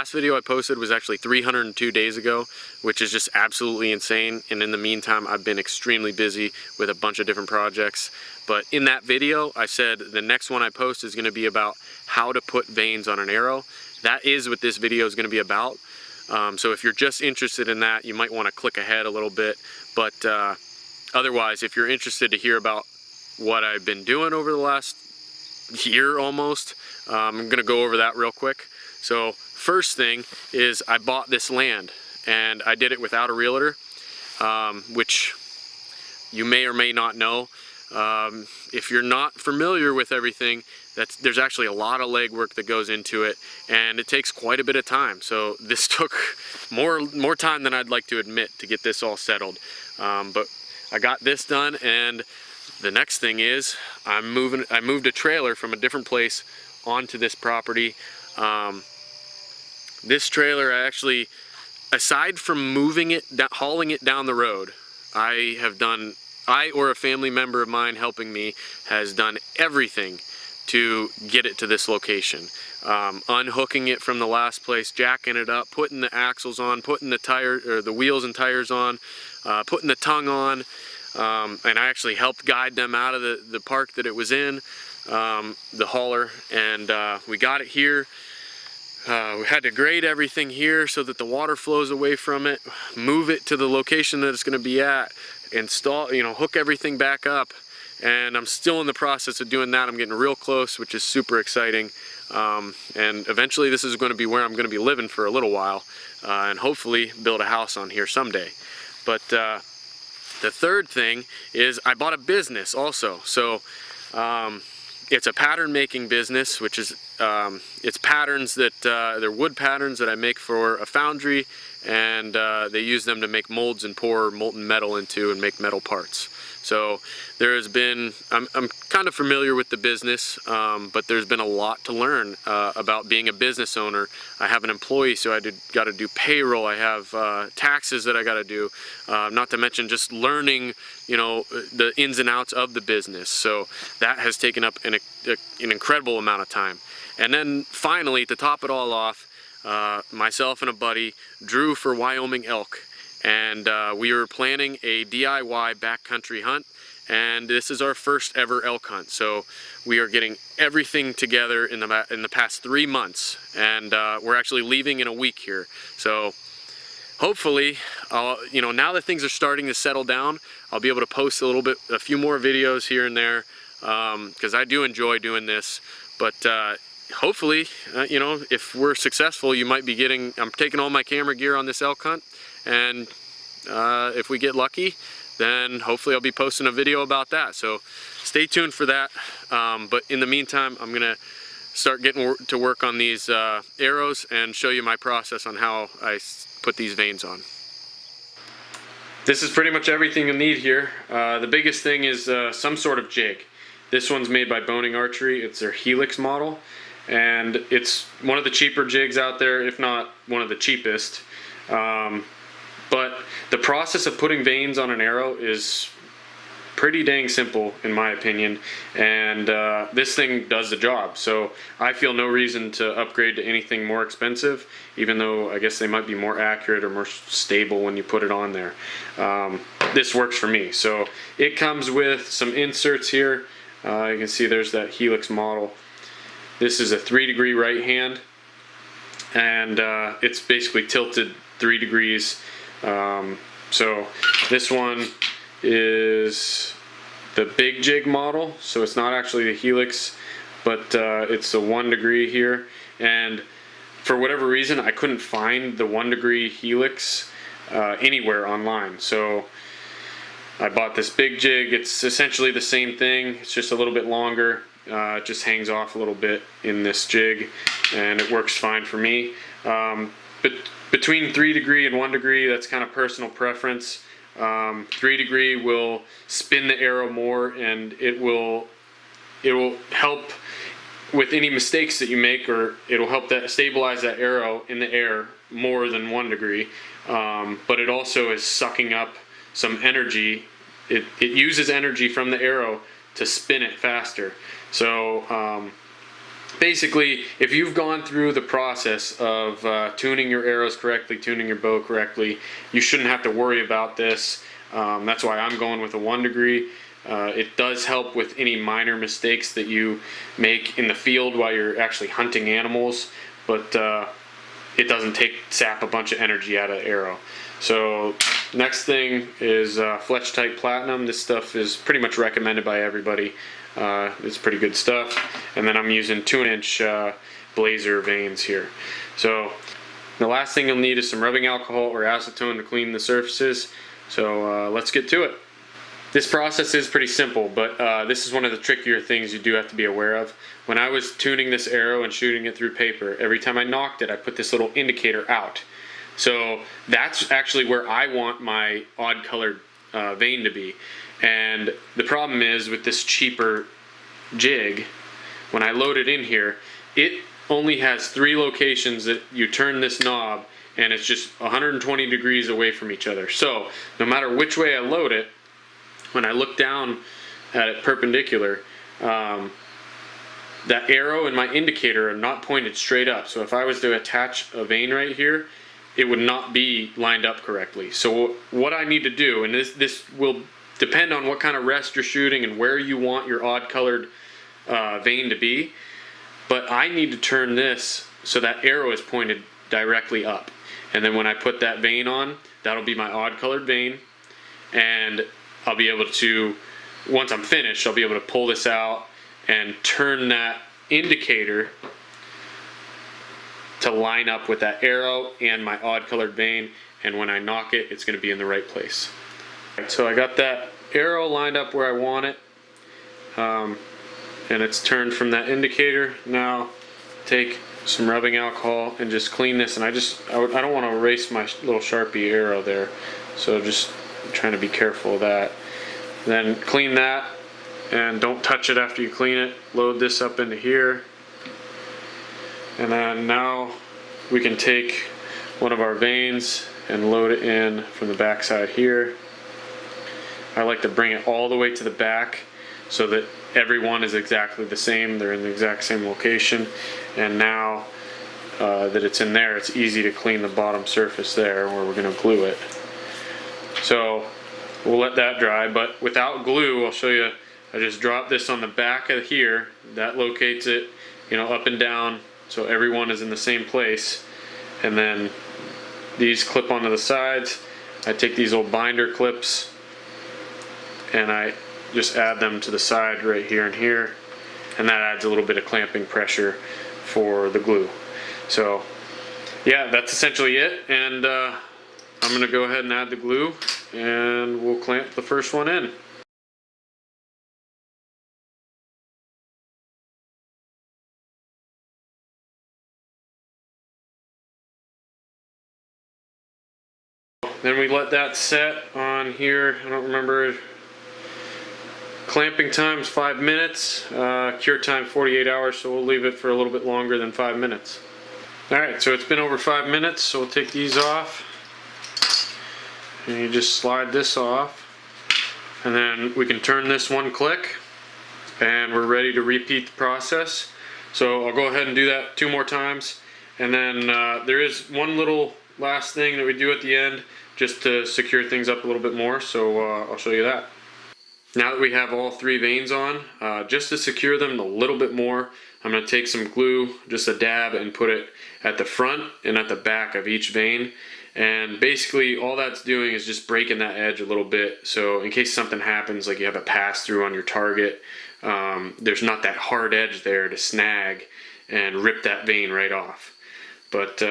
last video I posted was actually 302 days ago, which is just absolutely insane. And in the meantime, I've been extremely busy with a bunch of different projects. But in that video, I said the next one I post is going to be about how to put vanes on an arrow. That is what this video is going to be about. So if you're just interested in that, you might want to click ahead a little bit. But otherwise, if you're interested to hear about what I've been doing over the last year almost, I'm going to go over that real quick. So first thing is I bought this land, and I did it without a realtor, which you may or may not know. If you're not familiar with everything, there's actually a lot of legwork that goes into it, and it takes quite a bit of time. So this took more time than I'd like to admit to get this all settled. But I got this done, and the next thing is I moved a trailer from a different place onto this property. This trailer, I actually, aside from moving it, hauling it down the road, I or a family member of mine helping me has done everything to get it to this location. Unhooking it from the last place, jacking it up, putting the axles on, putting the wheels and tires on, putting the tongue on, and I actually helped guide them out of the park that it was in, the hauler, and we got it here. We had to grade everything here so that the water flows away from it, move it to the location that it's going to be at, install, hook everything back up, and I'm still in the process of doing that. I'm getting real close, which is super exciting, and eventually this is going to be where I'm going to be living for a little while, and hopefully build a house on here someday. But the third thing is I bought a business also. So it's a pattern making business, which is it's patterns that they're wood patterns that I make for a foundry, and they use them to make molds and pour molten metal into and make metal parts. So there has been, I'm kind of familiar with the business, but there's been a lot to learn about being a business owner. I have an employee, so I got to do payroll. I have taxes that I got to do, not to mention just learning, the ins and outs of the business. So that has taken up an incredible amount of time. And then finally, to top it all off, myself and a buddy drew for Wyoming elk. And we were planning a DIY backcountry hunt, and this is our first ever elk hunt. So we are getting everything together in the past 3 months, and we're actually leaving in a week here. So hopefully, now that things are starting to settle down, I'll be able to post a few more videos here and there, because I do enjoy doing this. But hopefully, if we're successful, you might be I'm taking all my camera gear on this elk hunt. And if we get lucky, then hopefully I'll be posting a video about that. So stay tuned for that. But in the meantime, I'm gonna start getting to work on these arrows and show you my process on how I put these vanes on. This is pretty much everything you'll need here. The biggest thing is some sort of jig. This one's made by Boning Archery. It's their Helix model, and it's one of the cheaper jigs out there, if not one of the cheapest. But the process of putting vanes on an arrow is pretty dang simple, in my opinion, and this thing does the job. So I feel no reason to upgrade to anything more expensive, even though I guess they might be more accurate or more stable when you put it on there. This works for me. So it comes with some inserts here. You can see there's that Helix model. This is a 3-degree right hand, and it's basically tilted 3 degrees. So this one is the big jig model, so it's not actually the Helix, but it's the 1 degree here. And for whatever reason, I couldn't find the 1 degree Helix anywhere online, so I bought this big jig. It's essentially the same thing, it's just a little bit longer. It just hangs off a little bit in this jig, and it works fine for me. But between 3 degree and 1 degree, that's kind of personal preference. 3 degree will spin the arrow more, and it will help with any mistakes that you make, or it'll help stabilize that arrow in the air more than 1 degree. But it also is sucking up some energy. It uses energy from the arrow to spin it faster. So basically, if you've gone through the process of tuning your arrows correctly, tuning your bow correctly, you shouldn't have to worry about this. That's why I'm going with a 1 degree. It does help with any minor mistakes that you make in the field while you're actually hunting animals, but it doesn't sap a bunch of energy out of the arrow. So next thing is Fletch Type Platinum. This stuff is pretty much recommended by everybody. It's pretty good stuff. And then I'm using 2-inch blazer vanes here. So the last thing you'll need is some rubbing alcohol or acetone to clean the surfaces. So let's get to it. This process is pretty simple, but this is one of the trickier things you do have to be aware of. When I was tuning this arrow and shooting it through paper, every time I nocked it, I put this little indicator out. So that's actually where I want my odd colored vane to be. And the problem is with this cheaper jig, when I load it in here, it only has 3 locations that you turn this knob, and it's just 120 degrees away from each other. So no matter which way I load it, when I look down at it perpendicular, that arrow and my indicator are not pointed straight up. So if I was to attach a vane right here, it would not be lined up correctly. So what I need to do, and this will depend on what kind of rest you're shooting and where you want your odd colored vane to be, but I need to turn this so that arrow is pointed directly up. And then when I put that vane on, that'll be my odd colored vane, and I'll be able to, once I'm finished, I'll be able to pull this out and turn that indicator to line up with that arrow and my odd colored vane, and when I nock it, it's going to be in the right place. So I got that arrow lined up where I want it, and it's turned from that indicator. Now take some rubbing alcohol and just clean this, and I don't want to erase my little Sharpie arrow there, so just trying to be careful of that. Then clean that, and don't touch it after you clean it. Load this up into here, and then now we can take one of our vanes and load it in from the back side here. I like to bring it all the way to the back so that every one is exactly the same. They're in the exact same location, and now that it's in there, it's easy to clean the bottom surface there where we're going to glue it. So we'll let that dry, but without glue, I'll show you. I just drop this on the back of here. That locates it, you know, up and down, so everyone is in the same place. And then these clip onto the sides. I take these old binder clips and I just add them to the side right here and here, and that adds a little bit of clamping pressure for the glue. So yeah, that's essentially it, and I'm going to go ahead and add the glue, and we'll clamp the first one in. Then we let that set on here. I don't remember. Clamping time is 5 minutes. Cure time 48 hours, so we'll leave it for a little bit longer than 5 minutes. Alright, so it's been over 5 minutes, so we'll take these off. And you just slide this off. And then we can turn this one click, and we're ready to repeat the process. So I'll go ahead and do that 2 more times. And then there is one little last thing that we do at the end, just to secure things up a little bit more, so I'll show you that. Now that we have all 3 vanes on, just to secure them a little bit more, I'm going to take some glue, just a dab, and put it at the front and at the back of each vane. And basically all that's doing is just breaking that edge a little bit, so in case something happens, like you have a pass through on your target, there's not that hard edge there to snag and rip that vane right off. But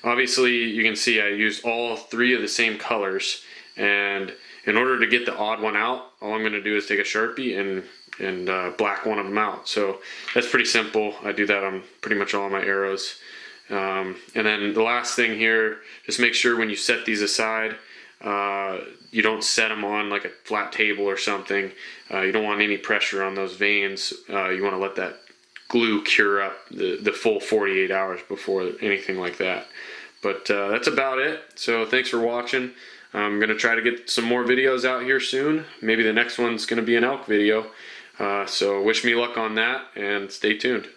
obviously you can see I used all 3 of the same colors, and in order to get the odd one out, all I'm going to do is take a Sharpie and black one of them out. So that's pretty simple. I do that on pretty much all my arrows. And then the last thing here, just make sure when you set these aside, you don't set them on like a flat table or something. You don't want any pressure on those vanes. You want to let that glue cure up the full 48 hours before anything like that. But that's about it. So thanks for watching. I'm going to try to get some more videos out here soon. Maybe the next one's going to be an elk video. So wish me luck on that, and stay tuned.